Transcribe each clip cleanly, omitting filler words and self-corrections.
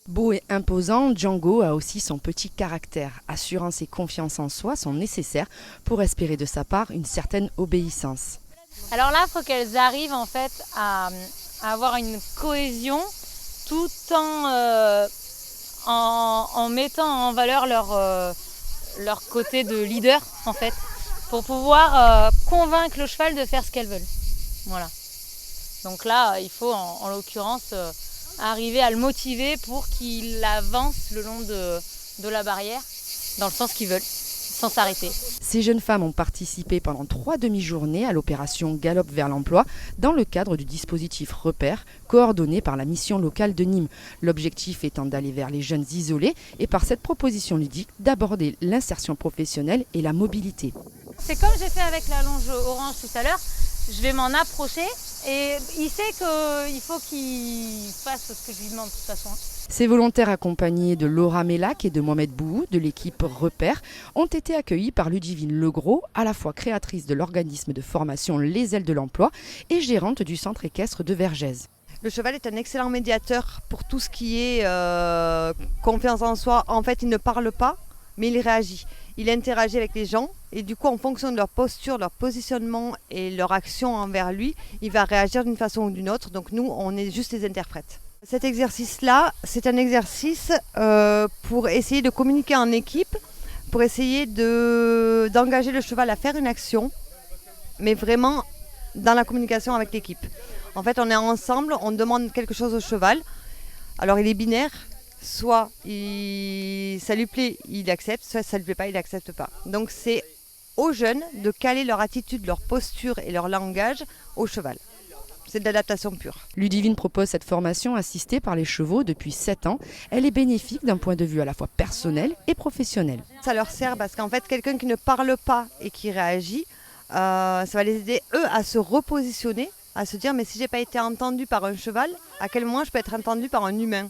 Beau et imposant, Django a aussi son petit caractère. Assurance et confiance en soi sont nécessaires pour espérer de sa part une certaine obéissance. Alors là, il faut qu'elles arrivent en fait à avoir une cohésion tout en mettant en valeur leur côté de leader en fait, pour pouvoir convaincre le cheval de faire ce qu'elles veulent. Voilà. Donc là, il faut en l'occurrence arriver à le motiver pour qu'il avance le long de la barrière dans le sens qu'ils veulent, sans s'arrêter. Ces jeunes femmes ont participé pendant 3 demi-journées à l'opération Galop vers l'emploi dans le cadre du dispositif Repère, coordonné par la mission locale de Nîmes. L'objectif étant d'aller vers les jeunes isolés et par cette proposition ludique d'aborder l'insertion professionnelle et la mobilité. C'est comme j'ai fait avec la longe orange tout à l'heure, je vais m'en approcher et il sait qu'il faut qu'il fasse ce que je lui demande de toute façon. Ces volontaires accompagnés de Laura Mellac et de Mohamed Bouhou de l'équipe Repère ont été accueillis par Ludivine Legros, à la fois créatrice de l'organisme de formation Les Ailes de l'Emploi et gérante du centre équestre de Vergès. Le cheval est un excellent médiateur pour tout ce qui est confiance en soi. En fait, il ne parle pas, mais il réagit. Il interagit avec les gens et du coup, en fonction de leur posture, leur positionnement et leur action envers lui, il va réagir d'une façon ou d'une autre. Donc nous, on est juste les interprètes. Cet exercice-là, c'est un exercice pour essayer de communiquer en équipe, pour essayer d'engager le cheval à faire une action, mais vraiment dans la communication avec l'équipe. En fait, on est ensemble, on demande quelque chose au cheval. Alors, il est binaire, soit ça lui plaît, il accepte, soit ça ne lui plaît pas, il n'accepte pas. Donc, c'est aux jeunes de caler leur attitude, leur posture et leur langage au cheval. C'est de l'adaptation pure. Ludivine propose cette formation assistée par les chevaux depuis 7 ans. Elle est bénéfique d'un point de vue à la fois personnel et professionnel. Ça leur sert parce qu'en fait, quelqu'un qui ne parle pas et qui réagit, ça va les aider, eux, à se repositionner, à se dire, mais si je n'ai pas été entendu par un cheval, à quel moment je peux être entendu par un humain?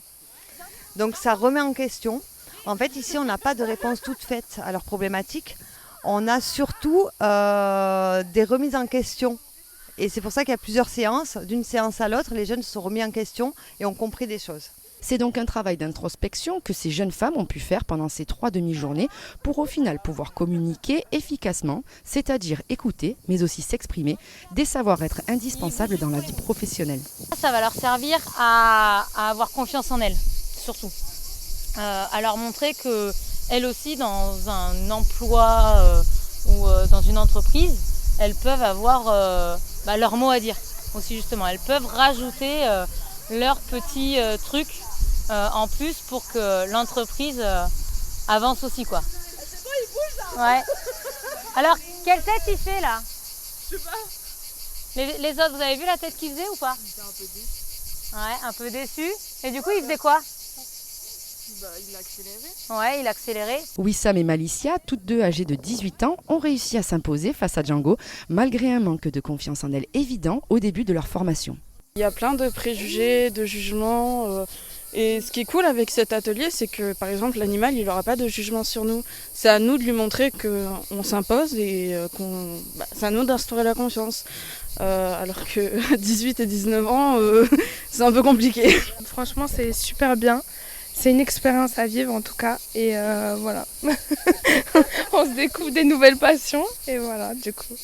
Donc ça remet en question. En fait, ici, on n'a pas de réponse toute faite à leurs problématiques. On a surtout des remises en question. Et c'est pour ça qu'il y a plusieurs séances. D'une séance à l'autre, les jeunes se sont remis en question et ont compris des choses. C'est donc un travail d'introspection que ces jeunes femmes ont pu faire pendant ces 3 demi-journées pour au final pouvoir communiquer efficacement, c'est-à-dire écouter, mais aussi s'exprimer, des savoir-être indispensables dans la vie professionnelle. Ça va leur servir à avoir confiance en elles, surtout. À leur montrer qu'elles aussi, dans un emploi ou dans une entreprise, elles peuvent avoir leur mot à dire aussi justement. Elles peuvent rajouter leurs petits trucs en plus pour que l'entreprise avance aussi quoi. Ouais. Alors quelle tête il fait là? Je sais pas. Les autres, vous avez vu la tête qu'il faisait ou pas? Il était un peu déçu. Ouais, un peu déçu. Et du coup il faisait quoi? Il a accéléré. Ouais, il a accéléré. Wissam et Malicia, toutes deux âgées de 18 ans, ont réussi à s'imposer face à Django, malgré un manque de confiance en elles évident au début de leur formation. Il y a plein de préjugés, de jugements. Et ce qui est cool avec cet atelier, c'est que par exemple l'animal, il n'aura pas de jugement sur nous. C'est à nous de lui montrer qu'on s'impose et c'est à nous d'instaurer la confiance. Alors que 18 et 19 ans, c'est un peu compliqué. Franchement, c'est super bien. C'est une expérience à vivre en tout cas. Et voilà. On se découvre des nouvelles passions. Et voilà, du coup.